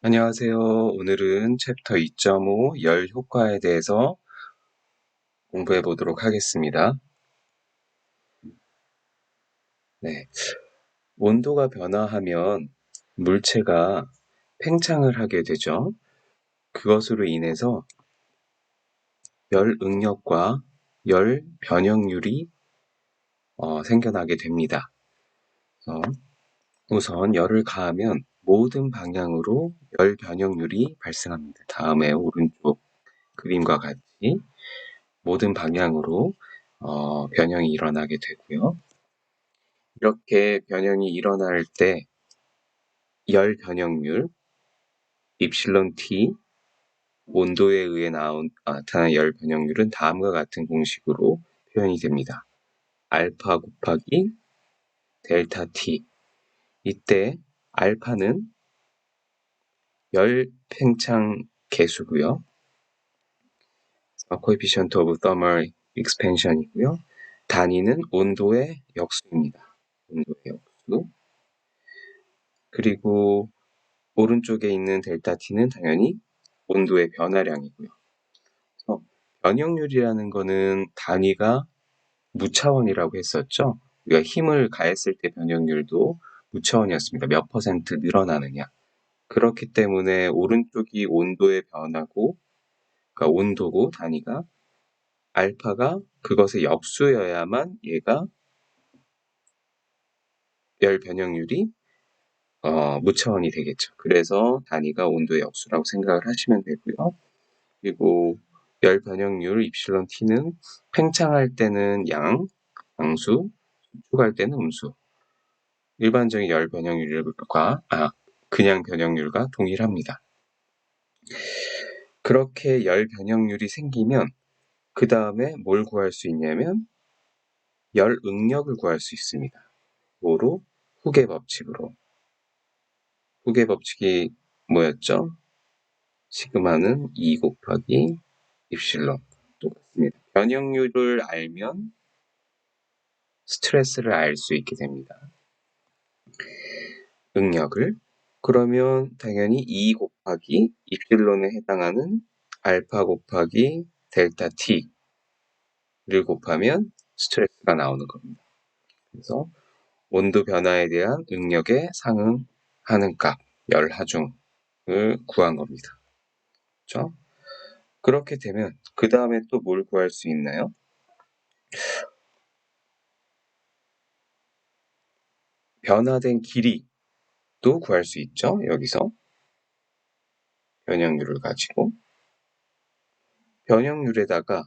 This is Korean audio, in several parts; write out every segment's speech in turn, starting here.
안녕하세요. 오늘은 챕터 2.5 열 효과에 대해서 공부해 보도록 하겠습니다. 네. 온도가 변화하면 물체가 팽창을 하게 되죠. 그것으로 인해서 열 응력과 열 변형률이 생겨나게 됩니다. 어, 우선 열을 가하면 모든 방향으로 열 변형률이 발생합니다. 다음에 오른쪽 그림과 같이 모든 방향으로 변형이 일어나게 되고요. 이렇게 변형이 일어날 때 열 변형률 입실론 T 온도에 의해 나타난 열 변형률은 다음과 같은 공식으로 표현이 됩니다. 알파 곱하기 델타 T. 이때 알파는 열 팽창 계수고요. coefficient of thermal expansion이고요. 단위는 온도의 역수입니다. 온도의 역수. 그리고 오른쪽에 있는 델타 T는 당연히 온도의 변화량이고요. 그래서 변형률이라는 거는 단위가 무차원이라고 했었죠. 우리가 힘을 가했을 때 변형률도 무차원이었습니다. 몇 퍼센트 늘어나느냐. 그렇기 때문에 오른쪽이 온도의 변화고, 그러니까 온도고 단위가 알파가 그것의 역수여야만 얘가 열 변형률이 무차원이 되겠죠. 그래서 단위가 온도의 역수라고 생각을 하시면 되고요. 그리고 열 변형률 입실론 T는 팽창할 때는 양수, 수축할 때는 음수. 일반적인 열 변형률과 그냥 변형률과 동일합니다. 그렇게 열 변형률이 생기면 그 다음에 뭘 구할 수 있냐면 열 응력을 구할 수 있습니다. 뭐로? 후계 법칙으로. 후계 법칙이 뭐였죠? 시그마는 2 곱하기 입실론. 똑같습니다. 변형률을 알면 스트레스를 알 수 있게 됩니다. 응력을. 그러면 당연히 2 곱하기 입실론에 해당하는 알파 곱하기 델타 T를 곱하면 스트레스가 나오는 겁니다. 그래서 온도 변화에 대한 응력에 상응하는 값, 열 하중을 구한 겁니다. 그렇죠? 그렇게 되면 그 다음에 또 뭘 구할 수 있나요? 변화된 길이도 구할 수 있죠. 여기서 변형률을 가지고 변형률에다가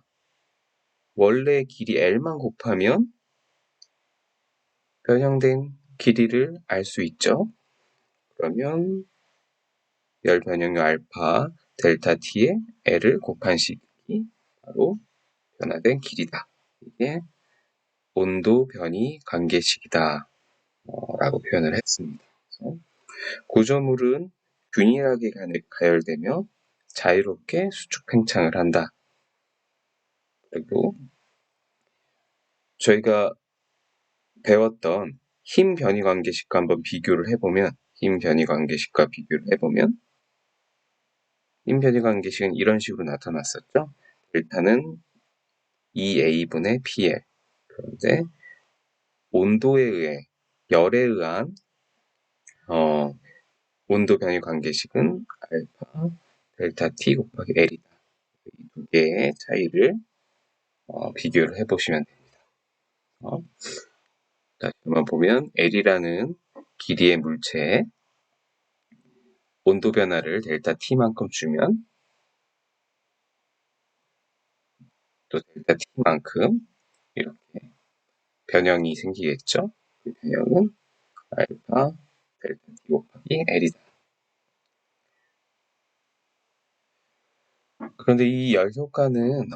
원래 길이 L만 곱하면 변형된 길이를 알 수 있죠. 그러면 열 변형률 알파 델타 T에 L을 곱한 식이 바로 변화된 길이다. 이게 온도 변이 관계식이다 라고 표현을 했습니다. 그래서 구조물은 균일하게 가열되며 자유롭게 수축 팽창을 한다. 그리고 저희가 배웠던 힘 변이 관계식과 한번 비교를 해보면 힘 변이 관계식과 비교를 해보면 힘 변이 관계식은 이런 식으로 나타났었죠. 델타는 2A분의 PL. 그런데 온도에 의해 열에 의한 온도 변이 관계식은 알파 델타 T 곱하기 L이다. 이 두 개의 차이를 비교를 해보시면 됩니다. 다시 한번 보면 L이라는 길이의 물체에 온도 변화를 델타 T만큼 주면 또 델타 T만큼 이렇게 변형이 생기겠죠. 그 변형은 알파 델타 T 곱하기 L이다. 그런데 이 열 효과는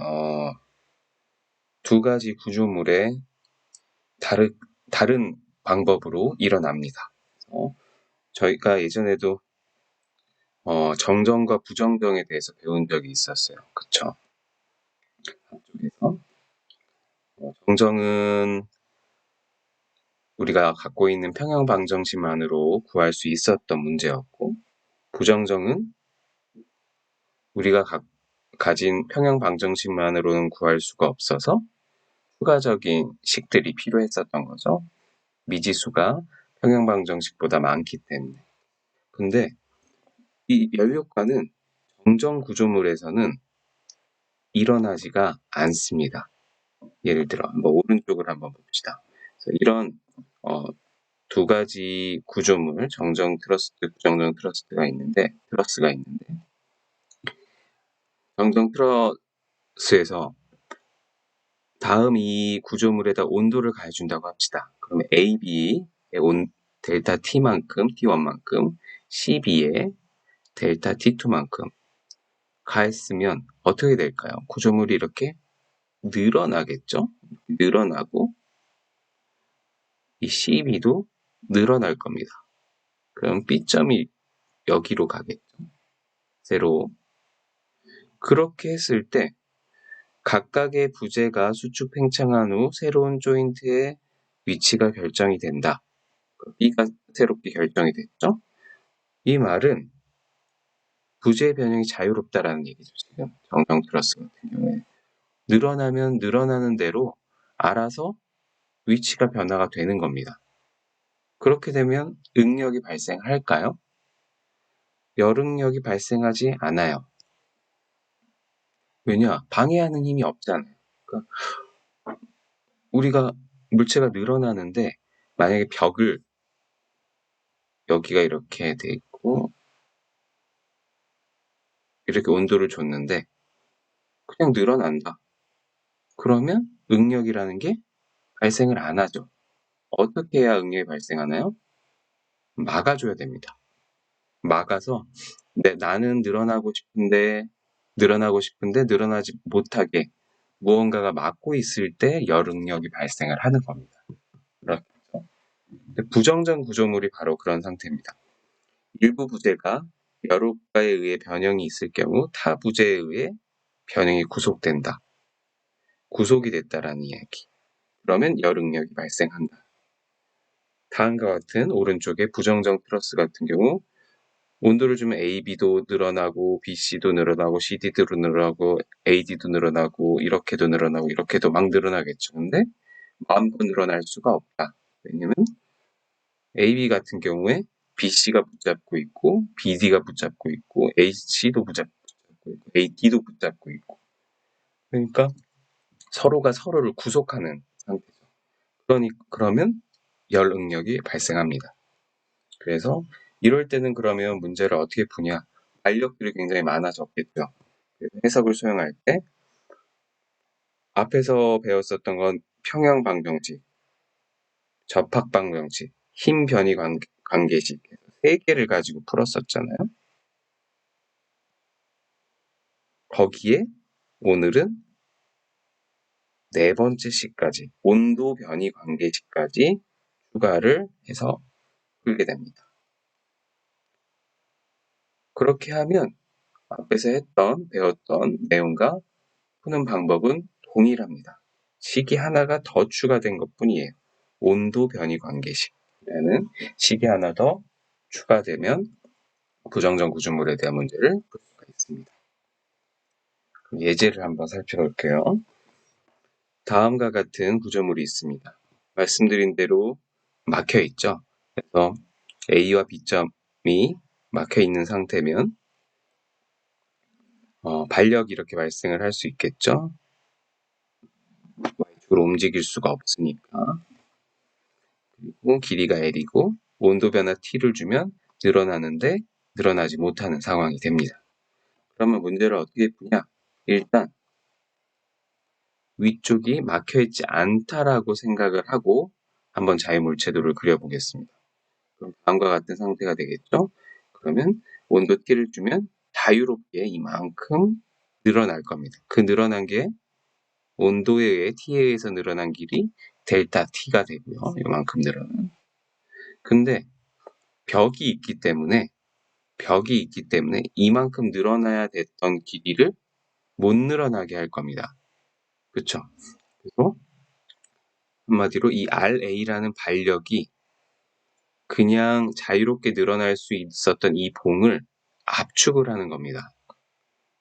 두 가지 구조물의 다른 방법으로 일어납니다. 저희가 예전에도 정정과 부정정에 대해서 배운 적이 있었어요. 그쵸? 앞쪽에서 정정은 우리가 갖고 있는 평형 방정식만으로 구할 수 있었던 문제였고, 부정정은 우리가 가진 평형 방정식만으로는 구할 수가 없어서 추가적인 식들이 필요했었던 거죠. 미지수가 평형 방정식보다 많기 때문에. 근데 이 연료과는 정정 구조물에서는 일어나지가 않습니다. 예를 들어 오른쪽을 한번 봅시다. 이런 두 가지 구조물, 정정 트러스트, 부정정 트러스가 있는데 정정 트러스에서 다음 이 구조물에다 온도를 가해준다고 합시다. 그러면 AB의 델타 T만큼, T1만큼, CB의 델타 T2만큼 가했으면 어떻게 될까요? 구조물이 이렇게 늘어나겠죠? 늘어나고 이 CB도 늘어날 겁니다. 그럼 B점이 여기로 가겠죠. 0. 그렇게 했을 때 각각의 부재가 수축 팽창한 후 새로운 조인트의 위치가 결정이 된다. B가 새롭게 결정이 됐죠. 이 말은 부재 변형이 자유롭다라는 얘기죠. 지금 정정 트러스 같은 경우에 늘어나면 늘어나는 대로 알아서 위치가 변화가 되는 겁니다. 그렇게 되면 응력이 발생할까요? 열응력이 발생하지 않아요. 왜냐? 방해하는 힘이 없잖아요. 그러니까 우리가 물체가 늘어나는데 만약에 벽을 여기가 이렇게 돼 있고 이렇게 온도를 줬는데 그냥 늘어난다. 그러면 응력이라는 게 발생을 안 하죠. 어떻게 해야 응력이 발생하나요? 막아줘야 됩니다. 막아서 나는 늘어나고 싶은데 늘어나지 못하게 무언가가 막고 있을 때 열응력이 발생을 하는 겁니다. 그렇죠. 부정정 구조물이 바로 그런 상태입니다. 일부 부재가 열효과에 의해 변형이 있을 경우 타 부재에 의해 변형이 구속된다. 구속이 됐다라는 이야기. 그러면 열응력이 발생한다. 다음과 같은 오른쪽에 부정정 트러스 같은 경우 온도를 주면 AB도 늘어나고 BC도 늘어나고 CD도 늘어나고 AD도 늘어나고 이렇게도 늘어나고 이렇게도 막 늘어나겠죠. 근데 마음껏 늘어날 수가 없다. 왜냐면 AB 같은 경우에 BC가 붙잡고 있고 BD가 붙잡고 있고 AC도 붙잡고 있고 AD도 붙잡고 있고 그러니까 서로가 서로를 구속하는 상태죠. 그러면 열 응력이 발생합니다. 그래서 이럴 때는 그러면 문제를 어떻게 푸냐? 알력들이 굉장히 많아졌겠죠. 해석을 수행할 때 앞에서 배웠었던 건 평형 방정식, 접합 방정식, 힘 변이 관계식 3개를 가지고 풀었었잖아요. 거기에 오늘은 4번째 식까지 온도 변이 관계식까지 추가를 해서 풀게 됩니다. 그렇게 하면 앞에서 배웠던 내용과 푸는 방법은 동일합니다. 식이 하나가 더 추가된 것뿐이에요. 온도 변이 관계식이라는 식이 하나 더 추가되면 부정정 구조물에 대한 문제를 풀 수가 있습니다. 예제를 한번 살펴볼게요. 다음과 같은 구조물이 있습니다. 말씀드린 대로 막혀 있죠. 그래서 A와 B점이 막혀 있는 상태면 반력이 이렇게 발생을 할 수 있겠죠. Y축으로 움직일 수가 없으니까. 그리고 길이가 L이고 온도 변화 T를 주면 늘어나는데 늘어나지 못하는 상황이 됩니다. 그러면 문제를 어떻게 푸냐? 일단 위쪽이 막혀있지 않다라고 생각을 하고 한번 자유물체도를 그려보겠습니다. 그럼 다음과 같은 상태가 되겠죠? 그러면 온도 T를 주면 자유롭게 이만큼 늘어날 겁니다. 그 늘어난 게 온도에 의해 T에 의해서 늘어난 길이 델타 T가 되고요. 이만큼 늘어난. 근데 벽이 있기 때문에 이만큼 늘어나야 됐던 길이를 못 늘어나게 할 겁니다. 그쵸? 그래서 한마디로 이 RA라는 반력이 그냥 자유롭게 늘어날 수 있었던 이 봉을 압축을 하는 겁니다.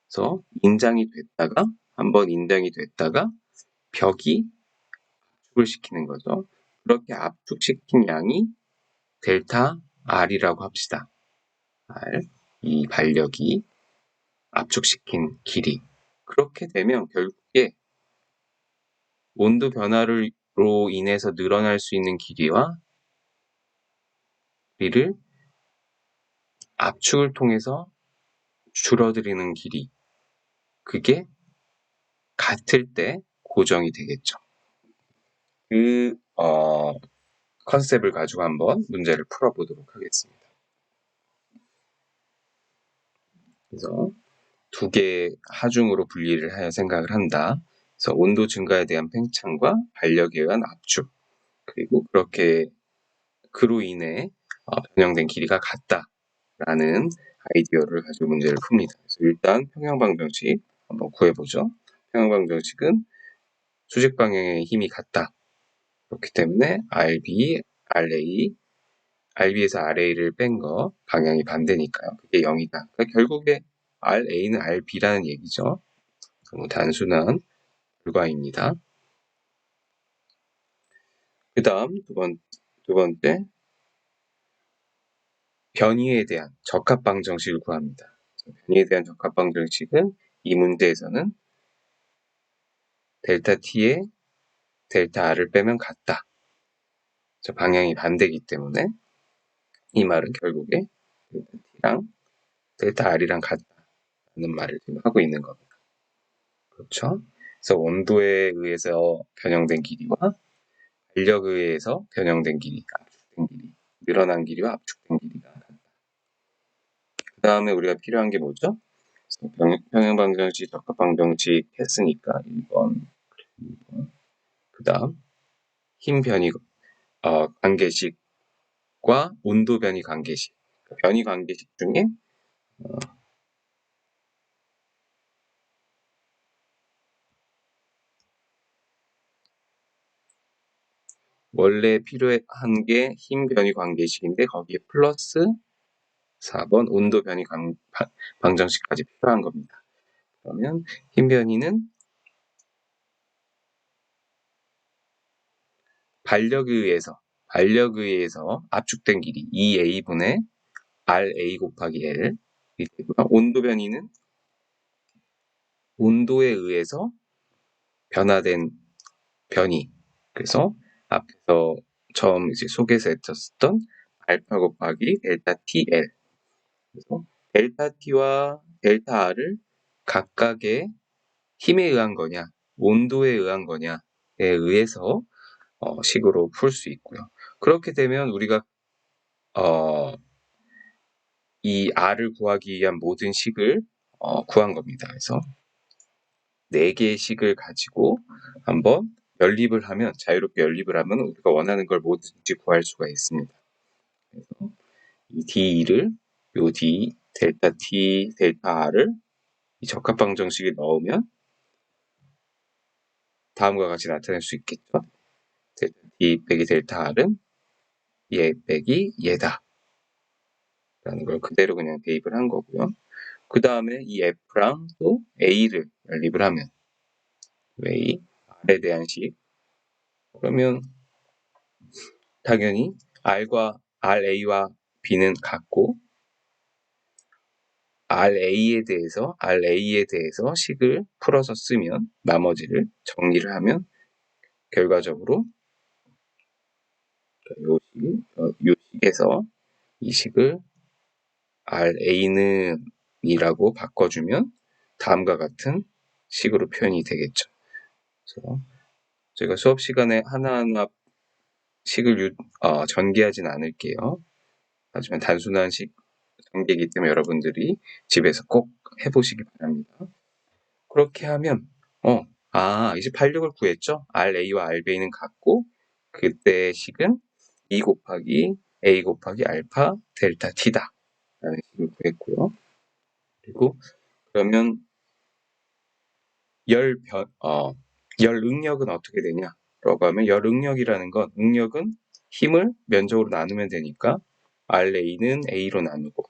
그래서 인장이 됐다가 한번 인장이 됐다가 벽이 압축을 시키는 거죠. 그렇게 압축시킨 양이 델타 R이라고 합시다. R, 이 반력이 압축시킨 길이. 그렇게 되면 결국에 온도 변화로 인해서 늘어날 수 있는 길이와 길이를 압축을 통해서 줄어들이는 길이. 그게 같을 때 고정이 되겠죠. 그 컨셉을 가지고 한번 문제를 풀어보도록 하겠습니다. 그래서 두 개의 하중으로 분리를 하여 생각을 한다. 그래서 온도 증가에 대한 팽창과 반력에 의한 압축, 그리고 그로 인해 변형된 길이가 같다라는 아이디어를 가지고 문제를 풉니다. 그래서 일단 평형방정식 한번 구해보죠. 평형방정식은 수직 방향의 힘이 같다. 그렇기 때문에 RB, RA, RB에서 RA를 뺀 거 방향이 반대니까요. 그게 0이다. 그러니까 결국에 RA는 RB라는 얘기죠. 너무 단순한 결과입니다. 그 다음 두 번째 변위에 대한 적합방정식을 구합니다. 변위에 대한 적합방정식은 이 문제에서는 델타 T에 델타 R을 빼면 같다. 방향이 반대이기 때문에 이 말은 결국에 델타 T랑 델타 R이랑 같다는 말을 지금 하고 있는 겁니다. 그렇죠? 그래서 온도에 의해서 변형된 길이와 반력에 의해서 변형된 길이, 압축된 길이, 늘어난 길이와 압축된 길이가 같다. 그 다음에 우리가 필요한 게 뭐죠? 평형방정식, 적합방정식 했으니까 1번. 그 다음 힘 변이 관계식과 온도 변이 관계식. 변이 관계식 중에 원래 필요한 게 힘 변이 관계식인데 거기에 플러스 4번 온도 변이 방정식까지 필요한 겁니다. 그러면 힘 변이는 반력에 의해서 압축된 길이 2A분의 RA 곱하기 L 이 되고요. 온도 변이는 온도에 의해서 변화된 변이. 그래서 앞에서 처음 이제 소개서 했었던 알파 곱하기 델타 TL. 그래서 델타 T와 델타 R을 각각의 힘에 의한 거냐, 온도에 의한 거냐에 의해서 식으로 풀 수 있고요. 그렇게 되면 우리가 이 R을 구하기 위한 모든 식을 구한 겁니다. 그래서 4개의 식을 가지고 한번 자유롭게 연립을 하면 우리가 원하는 걸 뭐든지 구할 수가 있습니다. 그래서 이 D2를 요 D, 델타 T, 델타 R을 이 적합방정식에 넣으면 다음과 같이 나타낼 수 있겠죠. 델타 T 빼기 델타 R은 얘 빼기 얘다. 라는 걸 그대로 그냥 대입을 한 거고요. 그 다음에 이 F랑 또 A를 연립을 하면 A, R에 대한 식 그러면 당연히 RA와 B는 같고 RA에 대해서 식을 풀어서 쓰면 나머지를 정리를 하면 결과적으로 이 식에서 이 식을 RA는 이라고 바꿔주면 다음과 같은 식으로 표현이 되겠죠. 그래서 제가 수업 시간에 하나하나 식을 전개하진 않을게요. 하지만 단순한 식 전개이기 때문에 여러분들이 집에서 꼭 해보시기 바랍니다. 그렇게 하면 이제 반력을 구했죠. RA와 RB는 같고 그때의 식은 2 곱하기 A 곱하기 알파 델타 T다 라는 식을 구했고요. 그리고 그러면 열 응력은 어떻게 되냐? 라고 하면 열 응력이라는 건 응력은 힘을 면적으로 나누면 되니까 RA는 A로 나누고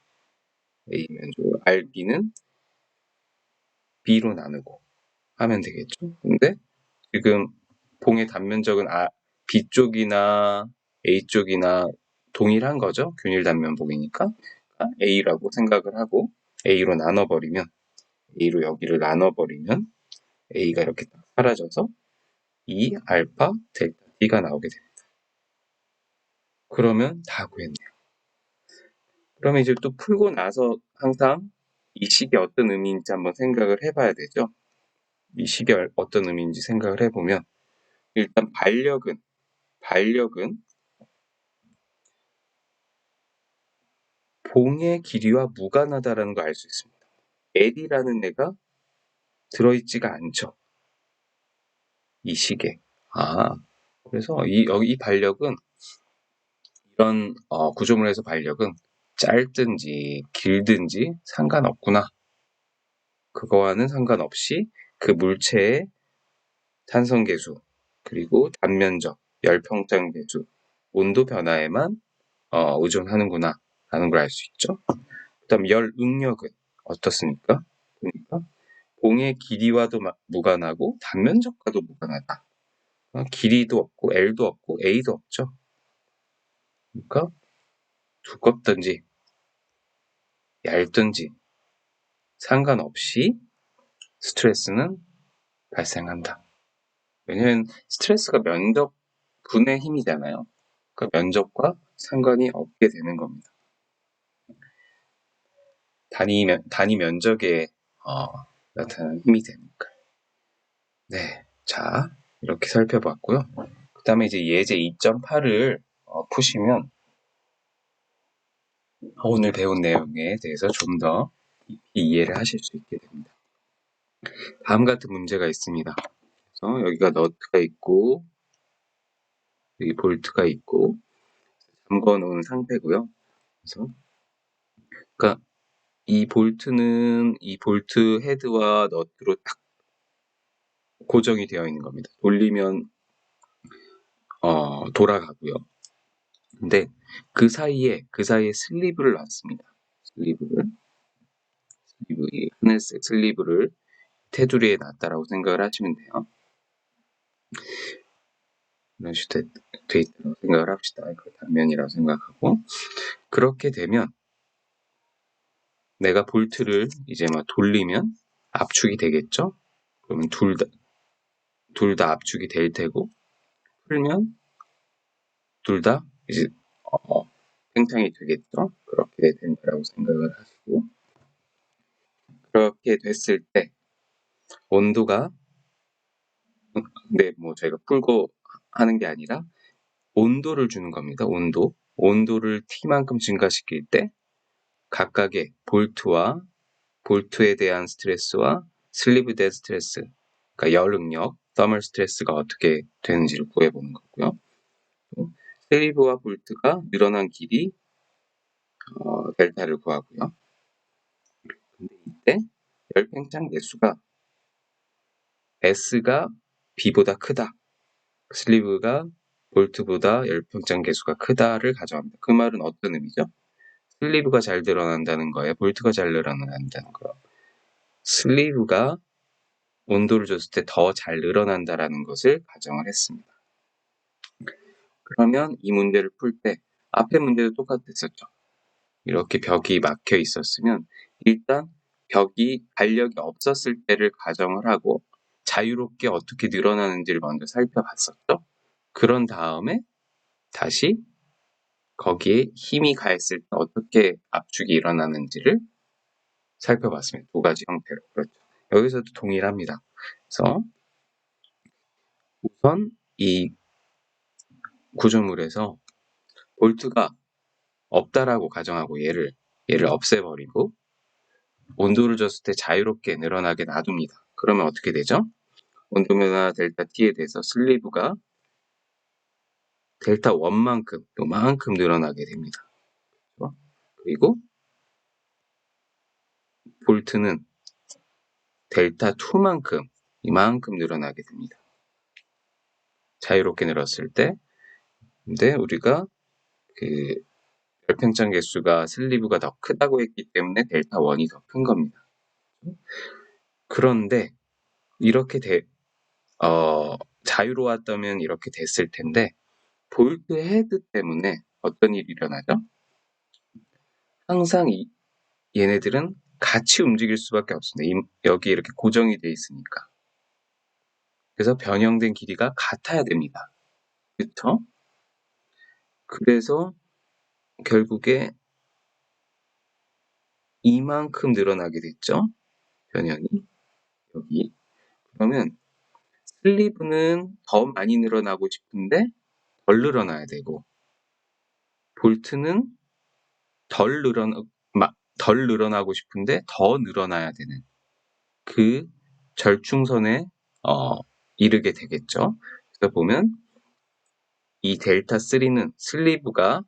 A면 좋고 RB는 B로 나누고 하면 되겠죠. 근데 지금 봉의 단면적은 B 쪽이나 A 쪽이나 동일한 거죠. 균일 단면봉이니까 A라고 생각을 하고 A로 나눠버리면 A로 여기를 나눠버리면 A가 이렇게 딱 사라져서 2 알파 델타 T가 나오게 됩니다. 그러면 다 구했네요. 그러면 이제 또 풀고 나서 항상 이 식이 어떤 의미인지 한번 생각을 해봐야 되죠. 이 식이 어떤 의미인지 생각을 해보면 일단 반력은 봉의 길이와 무관하다라는 걸 알 수 있습니다. L이라는 애가 들어있지가 않죠. 이 식에. 그래서 이 반력은 이런 구조물에서 반력은 짧든지 길든지 상관없구나. 그거와는 상관없이 그 물체의 탄성계수 그리고 단면적, 열평장계수, 온도 변화에만 의존하는구나 라는 걸 알 수 있죠. 그 다음 열응력은 어떻습니까? 보니까 봉의 길이와도 무관하고 단면적과도 무관하다. 길이도 없고 L도 없고 A도 없죠. 그러니까 두껍든지 얇든지 상관없이 스트레스는 발생한다. 왜냐면 스트레스가 면적분의 힘이잖아요. 그러니까 면적과 상관이 없게 되는 겁니다. 단위 면적에 나타나는 힘이 되니까. 네, 자 이렇게 살펴봤고요. 그 다음에 이제 예제 2.8을 푸시면 오늘 배운 내용에 대해서 좀 더 이해를 하실 수 있게 됩니다. 다음 같은 문제가 있습니다. 그래서 여기가 너트가 있고 여기 볼트가 있고 잠궈 놓은 상태고요. 그래서 그러니까 이 볼트는 이 볼트 헤드와 너트로 딱 고정이 되어 있는 겁니다. 돌리면 돌아가고요. 근데 그 사이에 슬리브를 놨습니다. 이 하늘색 슬리브를 테두리에 놨다라고 생각을 하시면 돼요. 이런 식으로 돼 있다고 생각을 합시다. 그 단면이라고 생각하고 그렇게 되면 내가 볼트를 이제 막 돌리면 압축이 되겠죠? 그러면 둘 다 압축이 될 테고 풀면 둘 다 이제 팽창이 되겠죠? 그렇게 된다라고 생각을 하시고 그렇게 됐을 때 온도가 뭐 저희가 풀고 하는 게 아니라 온도를 주는 겁니다. 온도를 T만큼 증가시킬 때 각각의 볼트에 대한 스트레스와 슬리브에 대한 스트레스, 그러니까 열응력, 더멀 스트레스가 어떻게 되는지를 구해보는 거고요. 슬리브와 볼트가 늘어난 길이 델타를 구하고요. 근데 이때 열팽창 개수가 S가 B보다 크다. 슬리브가 볼트보다 열팽창 개수가 크다를 가정합니다. 그 말은 어떤 의미죠? 슬리브가 잘 늘어난다는 거예요? 볼트가 잘 늘어난다는 거예요? 슬리브가 온도를 줬을 때 더 잘 늘어난다라는 것을 가정을 했습니다. 그러면 이 문제를 풀 때 앞에 문제도 똑같았었죠. 이렇게 벽이 막혀 있었으면 일단 벽이 반력이 없었을 때를 가정을 하고 자유롭게 어떻게 늘어나는지를 먼저 살펴봤었죠. 그런 다음에 다시 거기에 힘이 가했을 때 어떻게 압축이 일어나는지를 살펴봤습니다. 두 가지 형태로. 그렇죠. 여기서도 동일합니다. 그래서 우선 이 구조물에서 볼트가 없다라고 가정하고 얘를 없애버리고 온도를 줬을 때 자유롭게 늘어나게 놔둡니다. 그러면 어떻게 되죠? 온도 변화 델타 T에 대해서 슬리브가 델타 1만큼 요만큼 늘어나게 됩니다. 그리고 볼트는 델타 2만큼 이만큼 늘어나게 됩니다. 자유롭게 늘었을 때 근데 우리가 그 열팽창 개수가 슬리브가 더 크다고 했기 때문에 델타 1이 더 큰 겁니다. 그런데 이렇게 자유로웠다면 이렇게 됐을 텐데 볼트 헤드 때문에 어떤 일이 일어나죠? 항상 얘네들은 같이 움직일 수밖에 없습니다. 여기 이렇게 고정이 돼 있으니까. 그래서 변형된 길이가 같아야 됩니다. 그쵸? 그래서 결국에 이만큼 늘어나게 됐죠? 변형이. 여기. 그러면 슬리브는 더 많이 늘어나고 싶은데 덜 늘어나야 되고 볼트는 덜 늘어나고 싶은데 더 늘어나야 되는 그 절충선에 이르게 되겠죠. 그래서 보면 이 델타 3는 슬리브가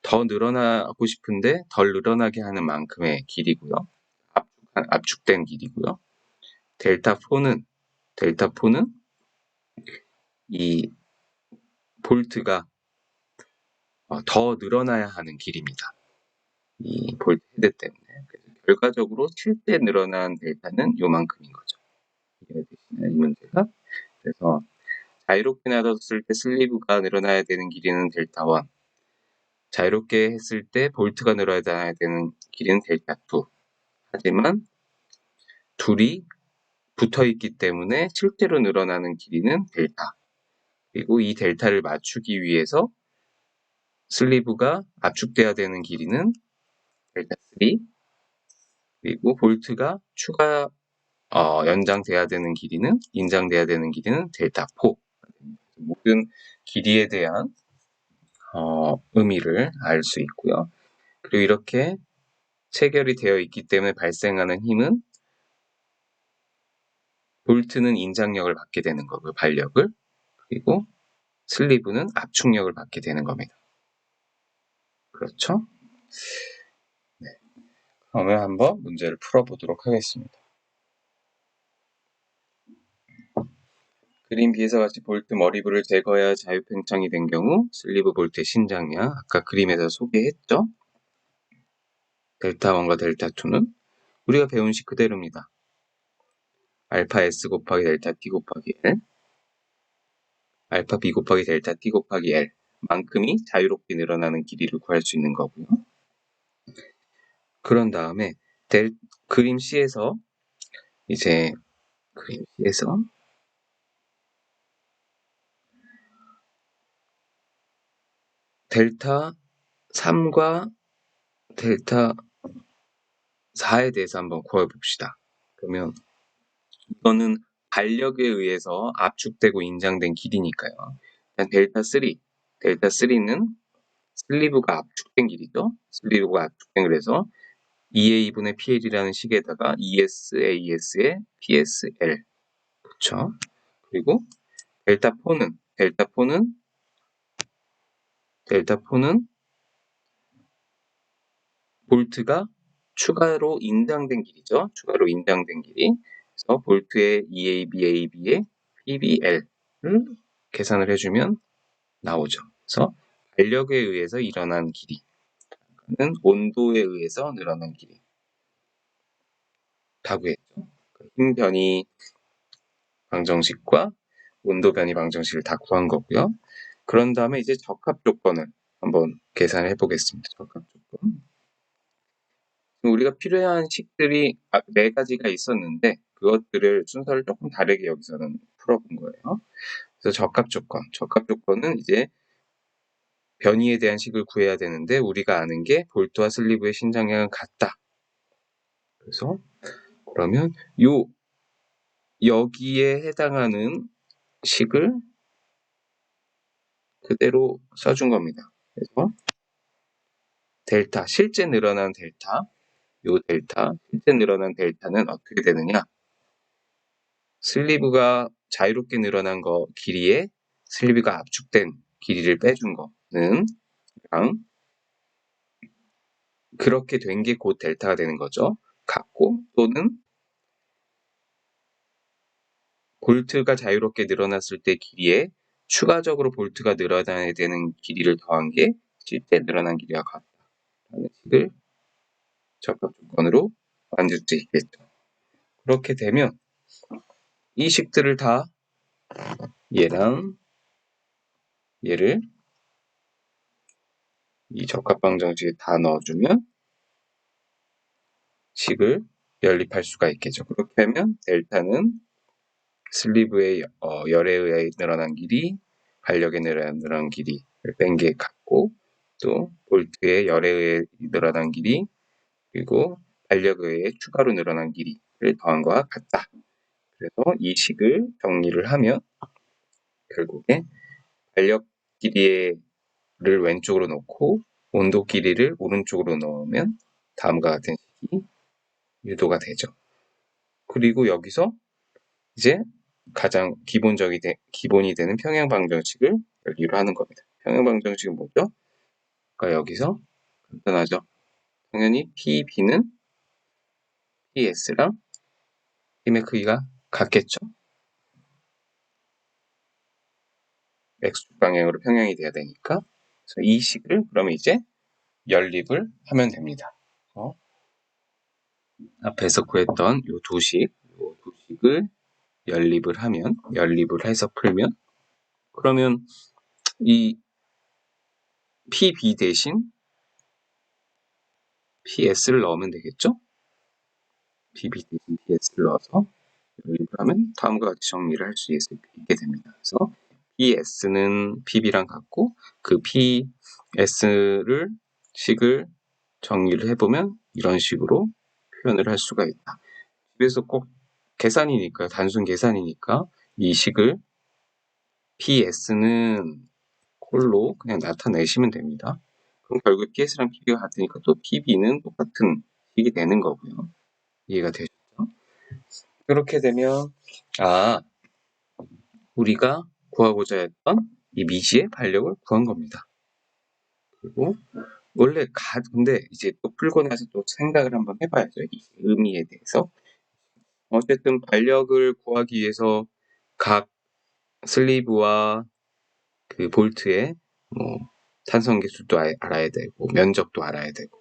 더 늘어나고 싶은데 덜 늘어나게 하는 만큼의 길이고요. 압축된 길이고요. 델타 4는 이 볼트가 더 늘어나야 하는 길입니다. 이 볼트 헤드 때문에. 그래서 결과적으로 실제 늘어난 델타는 요만큼인 거죠. 이해되시나요? 이 문제가? 그래서 자유롭게 놔뒀을 때 슬리브가 늘어나야 되는 길이는 델타 1. 자유롭게 했을 때 볼트가 늘어나야 되는 길이는 델타 2. 하지만 둘이 붙어 있기 때문에 실제로 늘어나는 길이는 델타. 그리고 이 델타를 맞추기 위해서 슬리브가 압축돼야 되는 길이는 델타 3. 그리고 볼트가 추가 인장돼야 되는 길이는 델타 4. 모든 길이에 대한 의미를 알 수 있고요. 그리고 이렇게 체결이 되어 있기 때문에 발생하는 힘은 볼트는 인장력을 받게 되는 거고요. 발력을. 그리고 슬리브는 압축력을 받게 되는 겁니다. 그렇죠? 네. 그러면 한번 문제를 풀어보도록 하겠습니다. 그림 B에서 같이 볼트 머리부를 제거해야 자유팽창이 된 경우 슬리브 볼트의 신장량 아까 그림에서 소개했죠? 델타 1과 델타 2는 우리가 배운 식 그대로입니다. 알파 S 곱하기 델타 T 곱하기 L 알파 B 곱하기 델타 T 곱하기 L 만큼이 자유롭게 늘어나는 길이를 구할 수 있는 거고요. 그런 다음에 그림 C에서 델타 3과 델타 4에 대해서 한번 구해봅시다. 그러면 이거는 발력에 의해서 압축되고 인장된 길이니까요. 델타 3는 슬리브가 압축된 길이죠. 슬리브가 압축된 그래서 2A분의 PL이라는 식에다가 ES, AS에 PSL 그렇죠. 그리고 델타 4는 볼트가 추가로 인장된 길이죠. 추가로 인장된 길이. 그래서 볼트의 EABAB의 PBL을 계산을 해주면 나오죠. 그래서 발력에 의해서 일어난 길이는 온도에 의해서 늘어난 길이. 다 구했죠. 힘 변이 방정식과 온도 변이 방정식을 다 구한 거고요. 그런 다음에 이제 적합 조건을 한번 계산해 보겠습니다. 적합 조건. 우리가 필요한 식들이 4가지가 있었는데 그것들을 순서를 조금 다르게 여기서는 풀어본 거예요. 그래서 적합 조건은 이제 변이에 대한 식을 구해야 되는데 우리가 아는 게 볼트와 슬리브의 신장량은 같다. 그래서 그러면 여기에 해당하는 식을 그대로 써준 겁니다. 그래서 실제 늘어난 실제 늘어난 델타는 어떻게 되느냐? 슬리브가 자유롭게 늘어난 길이에 슬리브가 압축된 길이를 빼준 거는 그렇게 된 게 곧 델타가 되는 거죠. 같고 또는 볼트가 자유롭게 늘어났을 때 길이에 추가적으로 볼트가 늘어나야 되는 길이를 더한 게 실제 늘어난 길이와 같다라는 식을 적합 조건으로 만들 수 있겠죠. 그렇게 되면 이 식들을 다 얘랑 얘를 이 적합방정식에 다 넣어주면 식을 연립할 수가 있겠죠. 그렇게 하면 델타는 슬리브의 열에 의해 늘어난 길이, 반력에 늘어난 길이를 뺀 게 같고, 또 볼트의 열에 의해 늘어난 길이, 그리고 반력에 의해 추가로 늘어난 길이를 더한 것과 같다. 그래서 이 식을 정리를 하면 결국에 반력 길이를 왼쪽으로 놓고 온도 길이를 오른쪽으로 넣으면 다음과 같은 식이 유도가 되죠. 그리고 여기서 이제 가장 기본이 되는 평행방정식을 연리로 하는 겁니다. 평행방정식은 뭐죠? 그러니까 여기서 간단하죠. 당연히 PB는 PS랑 힘의 크기가 같겠죠. X축 방향으로 평행이 돼야 되니까. 그래서 이 식을 그러면 이제 연립을 하면 됩니다. 앞에서 구했던 이 두 식을 연립을 해서 풀면, 그러면 이 PB 대신 PS를 넣으면 되겠죠? PB 대신 PS를 넣어서 연립을 하면 다음과 같이 정리를 할 수 있게 됩니다. 그래서 PS는 PB랑 같고 그 PS를 식을 정리를 해보면 이런 식으로 표현을 할 수가 있다. 집에서 꼭 계산이니까, 단순 계산이니까 이 식을 PS는 콜로 그냥 나타내시면 됩니다. 그럼 결국 PS랑 PB가 같으니까 또 PB는 똑같은 식이 되는 거고요. 이해가 되셨죠? 그렇게 되면 우리가 구하고자 했던 이 미지의 반력을 구한 겁니다. 그리고 원래 근데 이제 또 풀고 나서 또 생각을 한번 해봐야죠. 이 의미에 대해서. 어쨌든 반력을 구하기 위해서 각 슬리브와 그 볼트의 탄성 계수도 알아야 되고, 면적도 알아야 되고,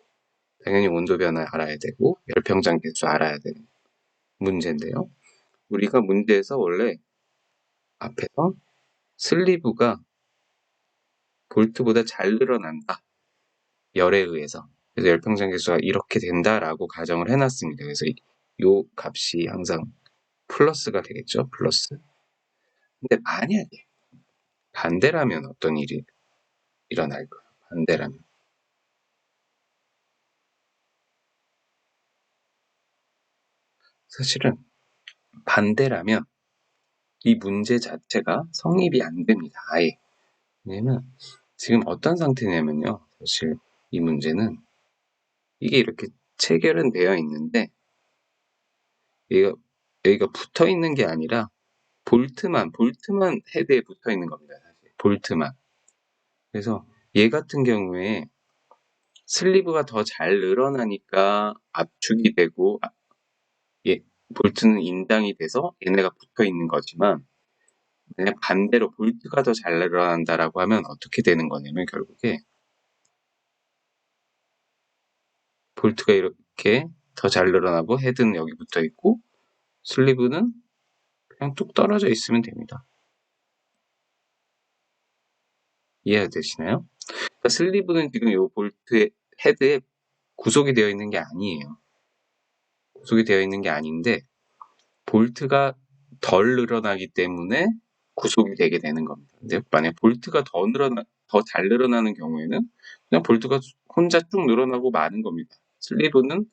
당연히 온도 변화 알아야 되고, 열평장 계수 알아야 되는 문제인데요. 우리가 문제에서 원래 앞에서 슬리브가 볼트보다 잘 늘어난다. 열에 의해서. 그래서 열평장 계수가 이렇게 된다라고 가정을 해놨습니다. 그래서 이 값이 항상 플러스가 되겠죠. 플러스. 근데 만약에 반대라면 어떤 일이 일어날까요? 반대라면. 사실은 반대라면 이 문제 자체가 성립이 안 됩니다. 아예. 왜냐면 지금 어떤 상태냐면요. 사실 이 문제는 이게 이렇게 체결은 되어 있는데 여기가 붙어 있는 게 아니라 볼트만 헤드에 붙어 있는 겁니다. 사실. 볼트만. 그래서 얘 같은 경우에 슬리브가 더 잘 늘어나니까 압축이 되고 볼트는 인당이 돼서 얘네가 붙어 있는 거지만 만약 반대로 볼트가 더 잘 늘어난다라고 하면 어떻게 되는 거냐면 결국에 볼트가 이렇게 더 잘 늘어나고 헤드는 여기 붙어 있고 슬리브는 그냥 뚝 떨어져 있으면 됩니다. 이해가 되시나요? 그러니까 슬리브는 지금 이 볼트의 헤드에 구속이 되어 있는 게 아니에요. 구속이 되어 있는 게 아닌데 볼트가 덜 늘어나기 때문에 구속이 되게 되는 겁니다. 근데 만약 볼트가 더 잘 늘어나는 경우에는 그냥 볼트가 혼자 쭉 늘어나고 마는 겁니다. 슬리브는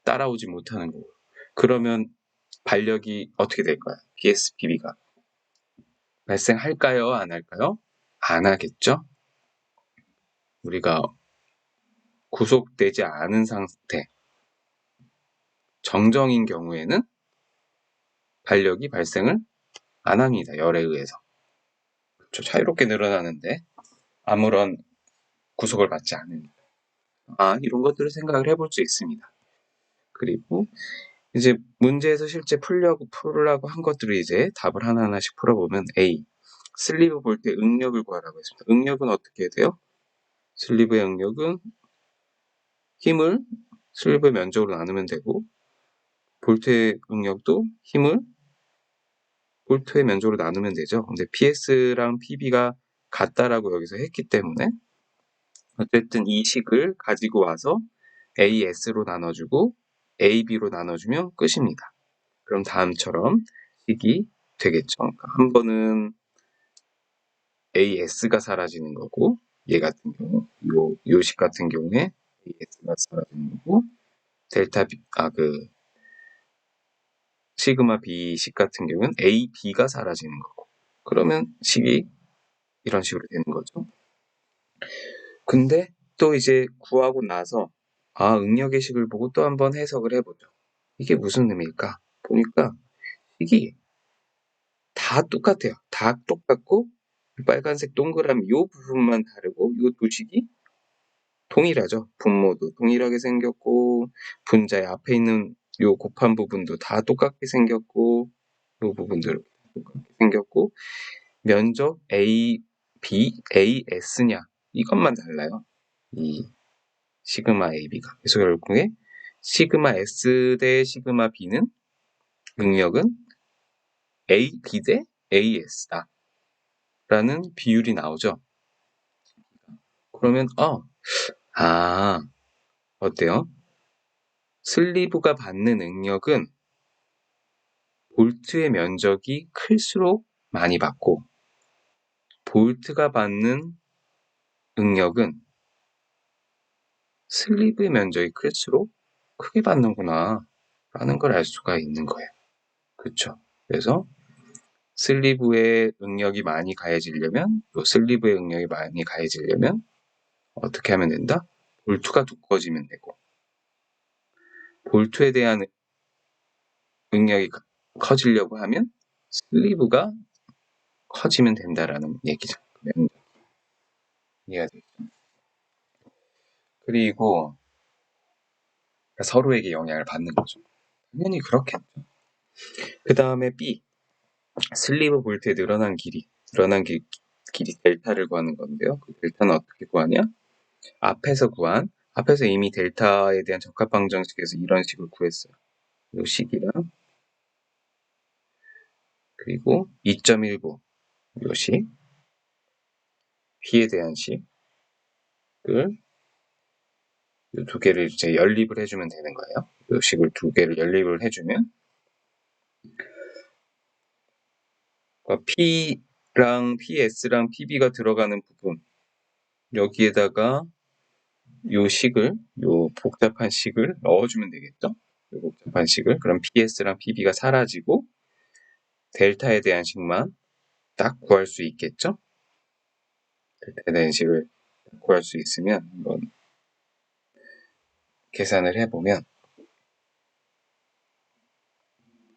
따라오지 못하는 거고. 그러면 반력이 어떻게 될까요? BSPB가 발생할까요? 안 할까요? 안 하겠죠? 우리가 구속되지 않은 상태, 정정인 경우에는 반력이 발생을 안 합니다. 열에 의해서. 그렇죠. 자유롭게 늘어나는데 아무런 구속을 받지 않습니다. 이런 것들을 생각을 해볼 수 있습니다. 그리고 이제 문제에서 실제 풀으려고 한 것들을 이제 답을 하나하나씩 풀어보면 A. 슬리브 볼트의 응력을 구하라고 했습니다. 응력은 어떻게 돼요? 슬리브의 응력은 힘을 슬리브의 면적으로 나누면 되고, 볼트의 응력도 힘을 볼트의 면적으로 나누면 되죠. 근데 PS랑 PB가 같다라고 여기서 했기 때문에 어쨌든 이 식을 가지고 와서 AS로 나눠주고 AB로 나눠주면 끝입니다. 그럼 다음처럼 식이 되겠죠. 그러니까 한 번은 AS가 사라지는 거고, 얘 같은 경우, 요 식 같은 경우에 AS가 사라지는 거고, 델타 B, 시그마 B식 같은 경우는 AB가 사라지는 거고, 그러면 식이 이런 식으로 되는 거죠. 근데 또 이제 구하고 나서 응력의 식을 보고 또 한번 해석을 해보죠. 이게 무슨 의미일까? 보니까 식이 다 똑같아요. 다 똑같고 빨간색 동그라미 요 부분만 다르고 요 두 식이 동일하죠. 분모도 동일하게 생겼고 분자의 앞에 있는 요 곱한 부분도 다 똑같게 생겼고 요 부분도 똑같게 생겼고 면적 A, B, AS냐 이것만 달라요. 이 시그마 AB가. 그래서 결국에 시그마 S 대 시그마 B는 응력은 AB 대 AS다 라는 비율이 나오죠. 그러면 어때요? 슬리브가 받는 응력은 볼트의 면적이 클수록 많이 받고 볼트가 받는 응력은 슬리브의 면적이 클수록 크게 받는구나 라는 걸 알 수가 있는 거예요. 그렇죠? 그래서 슬리브의 응력이 많이 가해지려면 또 슬리브의 응력이 많이 가해지려면 어떻게 하면 된다? 볼트가 두꺼워지면 되고 볼트에 대한 응력이 커지려고 하면 슬리브가 커지면 된다라는 얘기죠. 이해가 되죠? 그리고 서로에게 영향을 받는 거죠. 당연히 그렇겠죠. 그 다음에 B, 슬리브 볼트의 늘어난 길이 델타를 구하는 건데요. 그 델타는 어떻게 구하냐? 앞에서 이미 델타에 대한 적합방정식에서 이런 식을 구했어요. 이 식이랑 그리고 2.19 이 식, B에 대한 식을 이 두 개를 이제 연립을 해주면 되는 거예요. 이 식을 두 개를 연립을 해주면 P랑 PS랑 PB가 들어가는 부분 여기에다가 요 복잡한 식을 넣어주면 되겠죠? 요 복잡한 식을 그럼 PS랑 PB가 사라지고 델타에 대한 식만 딱 구할 수 있겠죠? 델타에 대한 식을 구할 수 있으면 한번 계산을 해보면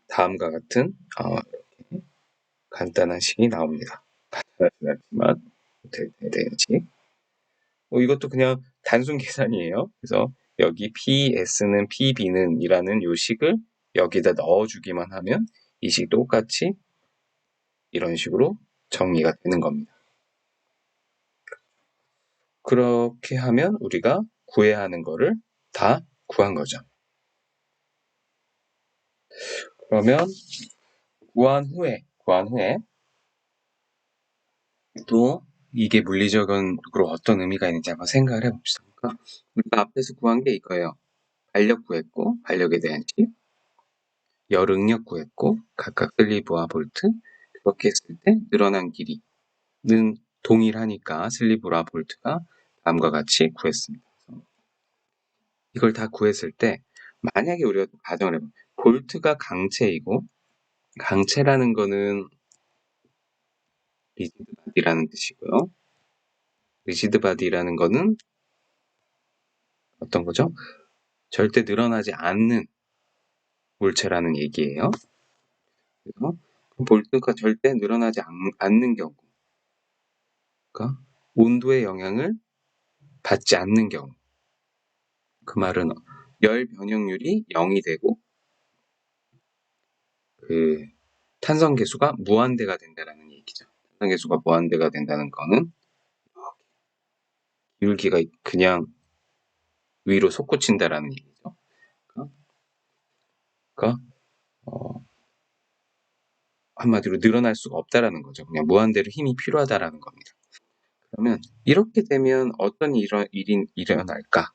다음과 같은 이렇게 간단한 식이 나옵니다. 간단하진 않지만 델타에 대한 식 이것도 그냥 단순 계산이에요. 그래서 여기 PS는 PB는 이라는 요 식을 여기다 넣어주기만 하면 이 식 똑같이 이런 식으로 정리가 되는 겁니다. 그렇게 하면 우리가 구해야 하는 거를 다 구한 거죠. 그러면 구한 후에 또 이게 물리적으로 어떤 의미가 있는지 한번 생각을 해봅시다. 그러니까 우리가 앞에서 구한 게 이거예요. 반력 구했고 반력에 대한 식, 열 응력 구했고 각각 슬리브와 볼트 그렇게 했을 때 늘어난 길이는 동일하니까 슬리브와 볼트가 다음과 같이 구했습니다. 이걸 다 구했을 때 만약에 우리가 가정을 해보면 볼트가 강체이고 강체라는 거는 리지드 바디라는 뜻이고요. 리지드 바디라는 거는 어떤 거죠? 절대 늘어나지 않는 물체라는 얘기예요. 그래서 볼트가 절대 늘어나지 않는 경우 그러니까 온도의 영향을 받지 않는 경우 그 말은 열 변형률이 0이 되고 그 탄성 계수가 무한대가 된다는 얘기죠. 탄성 계수가 무한대가 된다는 거는 기울기가 그냥 위로 솟구친다라는 얘기죠. 그러니까 한마디로 늘어날 수가 없다라는 거죠. 그냥 무한대로 힘이 필요하다라는 겁니다. 그러면 이렇게 되면 어떤 일이 일어날까?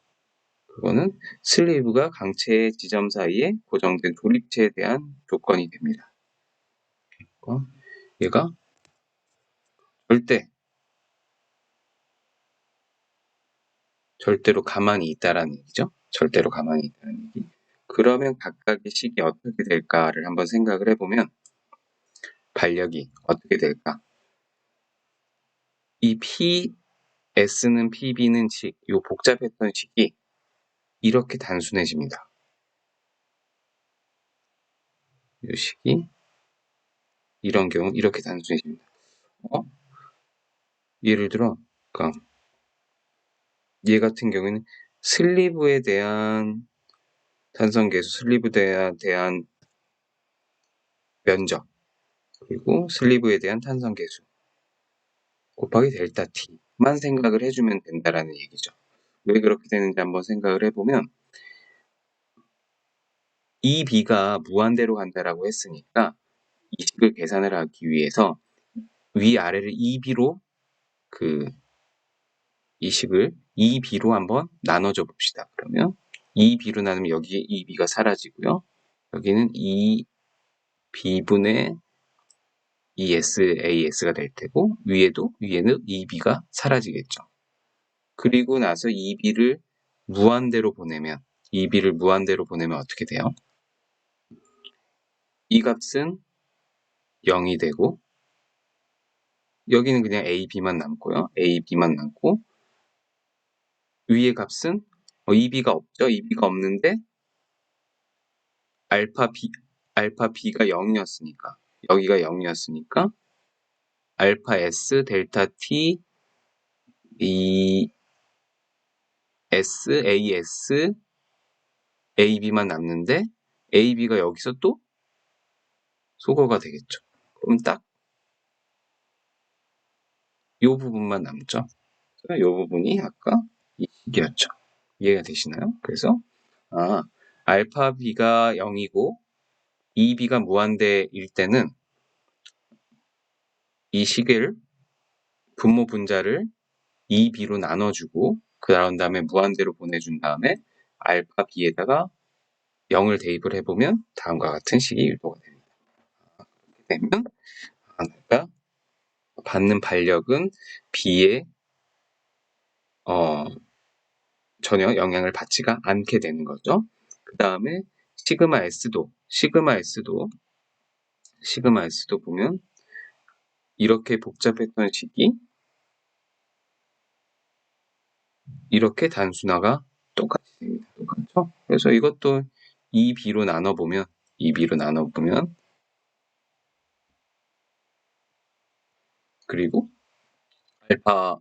그거는 슬리브가 강체의 지점 사이에 고정된 조립체에 대한 조건이 됩니다. 얘가 절대로 가만히 있다라는 얘기죠. 절대로 가만히 있다는 얘기. 그러면 각각의 식이 어떻게 될까를 한번 생각을 해보면 반력이 어떻게 될까? 이 PS는 PB는 식, 이 복잡했던 식이 이렇게 단순해집니다. 이 식이 이런 경우 이렇게 단순해집니다. 예를 들어, 그러니까 얘 같은 경우에는 슬리브에 대한 탄성계수, 슬리브에 대한 면적, 그리고 슬리브에 대한 탄성계수 곱하기 델타 T만 생각을 해주면 된다라는 얘기죠. 왜 그렇게 되는지 한번 생각을 해보면 이 B가 무한대로 간다라고 했으니까 이 식을 계산을 하기 위해서 위아래를 2B로 이 식을 2B로 한번 나눠줘 봅시다. 그러면 2B로 나누면 여기에 2B가 사라지고요. 여기는 2B분의 AS가 될 테고 위에는 2B가 사라지겠죠. 그리고 나서 2B를 무한대로 보내면 어떻게 돼요? 이 값은 0이 되고 여기는 그냥 AB만 남고요. AB만 남고 위의 값은 2B가 없죠. 2B가 없는데 알파 B가 0이었으니까 여기가 0이었으니까 알파 S 델타 T AS AB만 남는데 AB가 여기서 또 소거가 되겠죠. 그럼 딱 이 부분만 남죠. 이 부분이 아까 이 식이었죠. 이해가 되시나요? 그래서 알파 B가 0이고 2B가 무한대일 때는 이 식을 분모 분자를 2B로 나눠주고 그 다음에 무한대로 보내준 다음에 알파 B에다가 0을 대입을 해보면 다음과 같은 식이 유도가 됩니다. 그렇게 되면 내가 받는 반력은 B에 전혀 영향을 받지가 않게 되는 거죠. 그 다음에 시그마 S도 보면 이렇게 복잡했던 식이 이렇게 단순화가 똑같이 됩니다. 똑같죠? 그래서 이것도 2B로 나눠보면 그리고 알파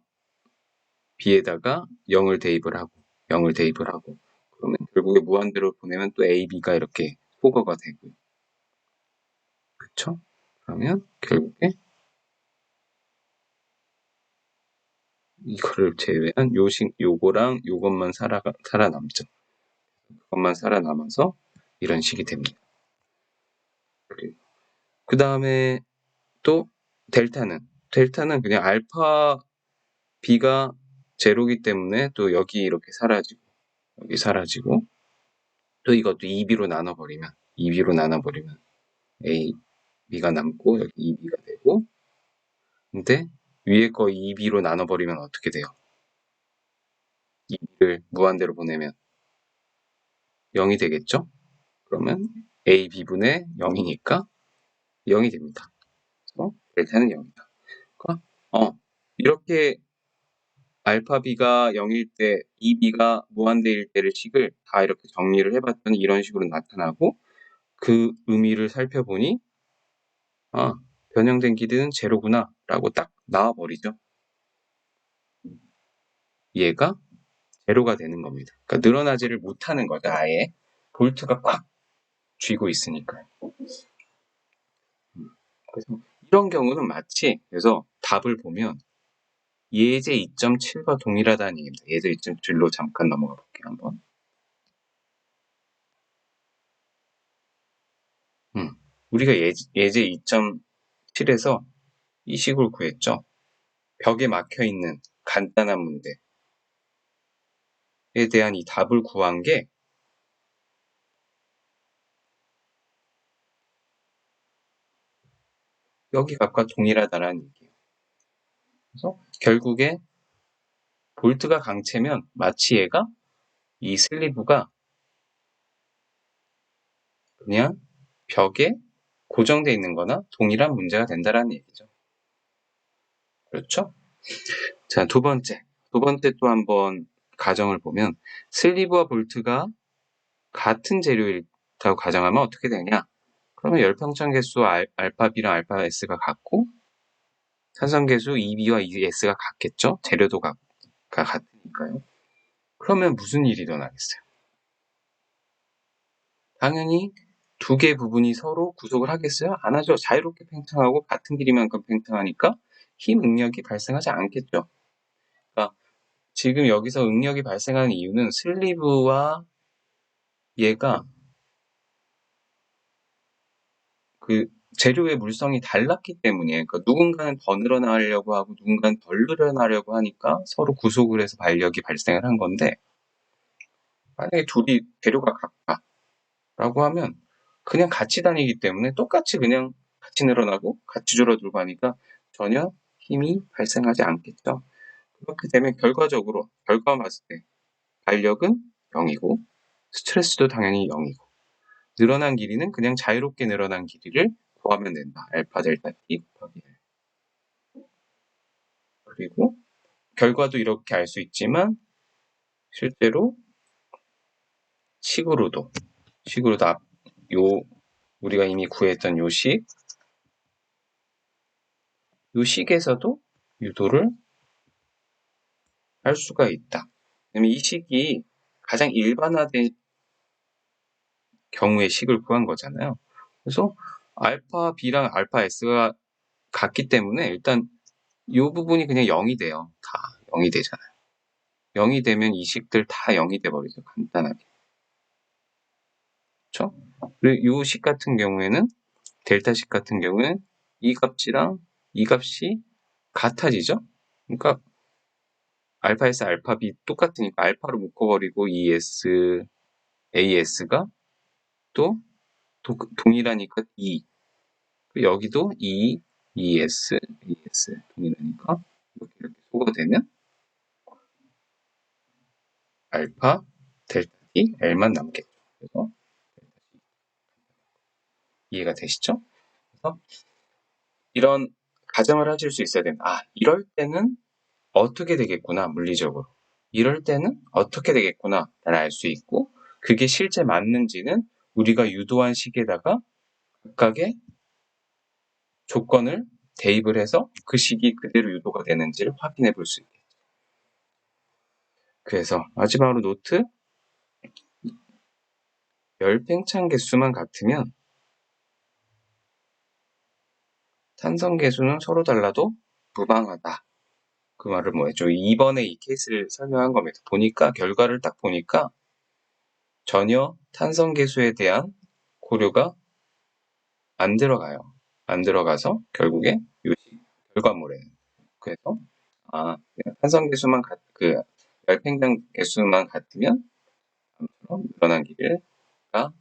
B에다가 0을 대입을 하고 그러면 결국에 무한대로 보내면 또 AB가 이렇게 소거가 되고요. 그쵸? 그러면 결국에 이거를 제외한 요거랑 요것만 살아남죠. 그것만 살아남아서 이런 식이 됩니다. 그 다음에 또 델타는 그냥 알파 B가 제로기 때문에 또 여기 이렇게 사라지고 또 이것도 2B로 나눠버리면 A, B가 남고 여기 2B가 되고 근데 위에 거 2B로 나눠버리면 어떻게 돼요? 2B를 무한대로 보내면 0이 되겠죠? 그러면 A, B분의 0이니까 0이 됩니다. 그래서 델타는 0이다. 그러니까 이렇게 알파 B가 0일 때, 2B가 무한대일 때를 식을 다 이렇게 정리를 해봤더니 이런 식으로 나타나고 그 의미를 살펴보니 변형된 길이는 제로구나 라고 딱 나와버리죠. 얘가 제로가 되는 겁니다. 그러니까 늘어나지를 못하는 거죠. 아예 볼트가 꽉 쥐고 있으니까요. 그래서 이런 경우는 마치 그래서 답을 보면 예제 2.7과 동일하다는 얘기입니다. 예제 2.7로 잠깐 넘어가 볼게요. 한번. 우리가 예제 2.7에서 이 식을 구했죠. 벽에 막혀있는 간단한 문제에 대한 이 답을 구한 게 여기 값과 동일하다는 얘기예요. 그래서 결국에 볼트가 강체면 마치 얘가 이 슬리브가 그냥 벽에 고정되어 있는 거나 동일한 문제가 된다는 얘기죠. 그렇죠? 자, 두 번째 또 한번 가정을 보면 슬리브와 볼트가 같은 재료라고 가정하면 어떻게 되냐? 그러면 열평창 개수 알파 B랑 알파 S가 같고 산성 개수 EB와 ES가 같겠죠? 재료도 같으니까요. 그러면 무슨 일이 일어나겠어요? 당연히 두 개의 부분이 서로 구속을 하겠어요? 안 하죠. 자유롭게 팽창하고 같은 길이만큼 팽창하니까 힘 응력이 발생하지 않겠죠. 그러니까 지금 여기서 응력이 발생하는 이유는 슬리브와 얘가 그 재료의 물성이 달랐기 때문이에요. 그러니까 누군가는 더 늘어나려고 하고 누군가는 덜 늘어나려고 하니까 서로 구속을 해서 반력이 발생을 한 건데 만약에 둘이 재료가 같다라고 하면 그냥 같이 다니기 때문에 똑같이 그냥 같이 늘어나고 같이 줄어들고 하니까 전혀 힘이 발생하지 않겠죠. 그렇게 되면 결과적으로 결과만 봤을 때 반력은 0이고 스트레스도 당연히 0이고 늘어난 길이는 그냥 자유롭게 늘어난 길이를 구하면 된다. 알파 델타 T 곱하기 L. 그리고 결과도 이렇게 알 수 있지만 실제로 식으로도 요 우리가 이미 구했던 요 식에서도 유도를 할 수가 있다. 왜냐면 이 식이 가장 일반화된 경우의 식을 구한 거잖아요. 그래서 알파 B랑 알파 S가 같기 때문에 일단 이 부분이 그냥 0이 돼요. 다 0이 되잖아요. 0이 되면 이 식들 다 0이 돼버리죠. 간단하게. 그렇죠? 그리고 이 식 같은 경우에는 델타식 같은 경우에는 이 값이랑 이 값이 같아지죠? 그러니까 알파 S, 알파 B 똑같으니까 알파로 묶어버리고 ES, AS가 또 동일하니까 2. 여기도 2, ES, AS 동일하니까 이렇게 소거가 되면 알파, 델타 T, L만 남겠죠. 그래서 이해가 되시죠? 그래서 이런 가정을 하실 수 있어야 된다. 아, 이럴 때는 어떻게 되겠구나, 물리적으로. 이럴 때는 어떻게 되겠구나, 알 수 있고, 그게 실제 맞는지는 우리가 유도한 식에다가 각각의 조건을 대입을 해서 그 식이 그대로 유도가 되는지를 확인해 볼 수 있겠죠. 그래서 마지막으로 노트, 열팽창 개수만 같으면 탄성 개수는 서로 달라도 무방하다. 그 말은 뭐였죠? 2번에 이 케이스를 설명한 겁니다. 결과를 딱 보니까 전혀 탄성 개수에 대한 고려가 안 들어가요. 안 들어가서 결국에 요식 결과물에. 그래서 탄성 개수만 열팽창 개수만 같으면 늘어난 길이가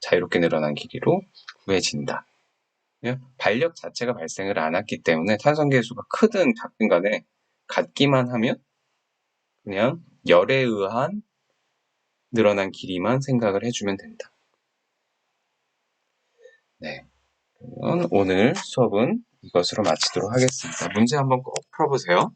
자유롭게 늘어난 길이로 구해진다. 반력 자체가 발생을 안 했기 때문에 탄성 계수가 크든 작든 간에 같기만 하면 그냥 열에 의한 늘어난 길이만 생각을 해주면 된다. 네. 그러면 오늘 수업은 이것으로 마치도록 하겠습니다. 문제 한번 꼭 풀어보세요.